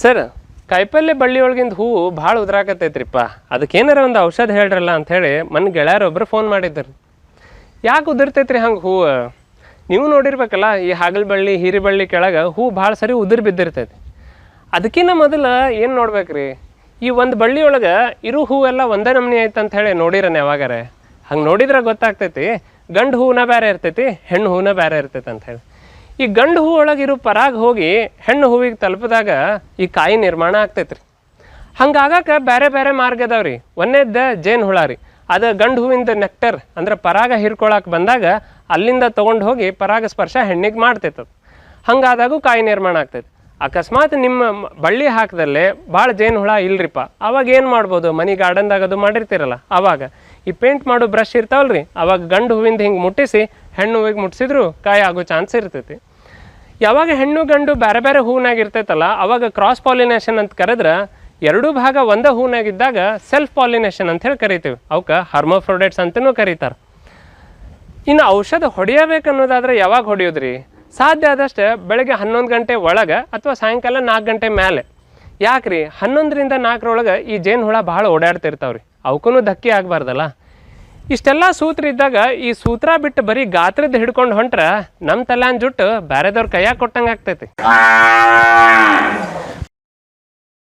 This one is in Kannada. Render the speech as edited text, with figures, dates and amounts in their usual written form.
ಸರ್ ಕಾಯಿಪಲ್ಯ ಬಳ್ಳಿ ಒಳಗಿಂದ ಹೂವು ಭಾಳ ಉದುರಾಕತ್ತೈತ್ರಿಪ್ಪ, ಅದಕ್ಕೇನಾರ ಒಂದು ಔಷಧ ಹೇಳ್ರಲ್ಲ ಅಂಥೇಳಿ ಮನೆ ಗೆಳೆಯರೊಬ್ಬರು ಫೋನ್ ಮಾಡಿದ್ರು. ಯಾಕೆ ಉದುರ್ತೈತ್ರಿ ಹಂಗೆ ಹೂವು? ನೀವು ನೋಡಿರ್ಬೇಕಲ್ಲ, ಈ ಹಾಗಲ್ ಬಳ್ಳಿ ಹೀರಿ ಬಳ್ಳಿ ಕೆಳಗೆ ಹೂವು ಭಾಳ ಸರಿ ಉದುರು ಬಿದ್ದಿರ್ತೈತಿ. ಅದಕ್ಕಿಂತ ಮೊದಲು ಏನು ನೋಡ್ಬೇಕ್ರಿ, ಈ ಒಂದು ಬಳ್ಳಿ ಒಳಗೆ ಇರೋ ಹೂವೆಲ್ಲ ಒಂದೇ ನಮ್ನಿ ಐತೆ ಅಂತ ಹೇಳಿ ನೋಡಿರನ ಯಾವಾಗಾರೆ? ಹಂಗೆ ನೋಡಿದ್ರೆ ಗೊತ್ತಾಗ್ತೈತಿ ಗಂಡು ಹೂವನ್ನ ಬೇರೆ ಇರ್ತೈತಿ, ಹೆಣ್ಣು ಹೂವನ್ನ ಬೇರೆ ಇರ್ತೈತಿ ಅಂಥೇಳಿ. ಈ ಗಂಡು ಹೂ ಒಳಗಿರೋ ಪರಾಗ ಹೋಗಿ ಹೆಣ್ಣು ಹೂವಿಗೆ ತಲುಪಿದಾಗ ಈ ಕಾಯಿ ನಿರ್ಮಾಣ ಆಗ್ತೈತ್ರಿ. ಹಂಗಾಗಕ್ಕೆ ಬೇರೆ ಬೇರೆ ಮಾರ್ಗ ಅದಾವ್ರಿ. ಒಂದೇದ್ದ ಜೇನು ಹುಳ ರೀ, ಅದು ಗಂಡು ಹೂವಿಂದ ನೆಕ್ಟರ್ ಅಂದ್ರೆ ಪರಾಗ ಹಿರ್ಕೊಳಕ್ಕೆ ಬಂದಾಗ ಅಲ್ಲಿಂದ ತೊಗೊಂಡು ಹೋಗಿ ಪರಾಗ ಸ್ಪರ್ಶ ಹೆಣ್ಣಿಗೆ ಮಾಡ್ತೈತದು. ಹಂಗಾದಾಗೂ ಕಾಯಿ ನಿರ್ಮಾಣ ಆಗ್ತೈತಿ. ಅಕಸ್ಮಾತ್ ನಿಮ್ಮ ಬಳ್ಳಿ ಹಾಕದಲ್ಲೇ ಭಾಳ ಜೇನು ಹುಳ ಇಲ್ರಿಪ್ಪ, ಅವಾಗ ಏನು ಮಾಡ್ಬೋದು? ಮನೆ ಗಾರ್ಡನ್ದಾಗ ಅದು ಮಾಡಿರ್ತೀರಲ್ಲ, ಅವಾಗ ಈ ಪೇಂಟ್ ಮಾಡೋ ಬ್ರಷ್ ಇರ್ತಾವಲ್ರಿ, ಅವಾಗ ಗಂಡು ಹೂವಿಂದ ಹಿಂಗೆ ಮುಟ್ಟಿಸಿ ಹೆಣ್ಣು ಹೂವಿಗೆ ಮುಟ್ಟಿಸಿದ್ರು ಕಾಯಿ ಆಗೋ ಚಾನ್ಸ್ ಇರ್ತೈತಿ. ಯಾವಾಗ ಹೆಣ್ಣು ಗಂಡು ಬೇರೆ ಬೇರೆ ಹೂನಾಗ ಇರ್ತೈತಲ್ಲ, ಅವಾಗ ಕ್ರಾಸ್ ಪಾಲಿನೇಷನ್ ಅಂತ ಕರೆದ್ರೆ ಎರಡೂ ಭಾಗ ಒಂದೇ ಹೂನಾಗಿದ್ದಾಗ ಸೆಲ್ಫ್ ಪಾಲಿನೇಷನ್ ಅಂತ ಹೇಳಿ ಕರಿತೀವಿ. ಅವಕ್ಕೆ ಹರ್ಮೋಫ್ರೋಡೇಟ್ಸ್ ಅಂತಲೂ ಕರೀತಾರೆ. ಇನ್ನು ಔಷಧ ಹೊಡೆಯಬೇಕನ್ನೋದಾದ್ರೆ ಯಾವಾಗ ಹೊಡೆಯೋದ್ರಿ? ಸಾಧ್ಯ ಆದಷ್ಟು ಬೆಳಗ್ಗೆ 11 ಗಂಟೆ ಒಳಗೆ ಅಥವಾ ಸಾಯಂಕಾಲ 4 ಗಂಟೆ ಮೇಲೆ. ಯಾಕ್ರಿ? 11ರಿಂದ 4ರೊಳಗೆ ಈ ಜೇನು ಹುಳ ಭಾಳ ಓಡಾಡ್ತಿರ್ತಾವ್ರಿ, ಅವಕ್ಕೂ ಧಕ್ಕೆ ಆಗಬಾರ್ದಲ್ಲ. ಇಷ್ಟೆಲ್ಲ ಸೂತ್ರ ಇದ್ದಾಗ ಈ ಸೂತ್ರ ಬಿಟ್ಟು ಬರೀ ಗಾತ್ರದ್ದು ಹಿಡ್ಕೊಂಡು ಹೊಂಟ್ರೆ ನಮ್ಮ ತಲೆನ ಜುಟ್ಟು ಬೇರೆದವ್ರ ಕೈಯಾಗ ಕೊಟ್ಟಂಗೆ ಆಗ್ತೈತಿ.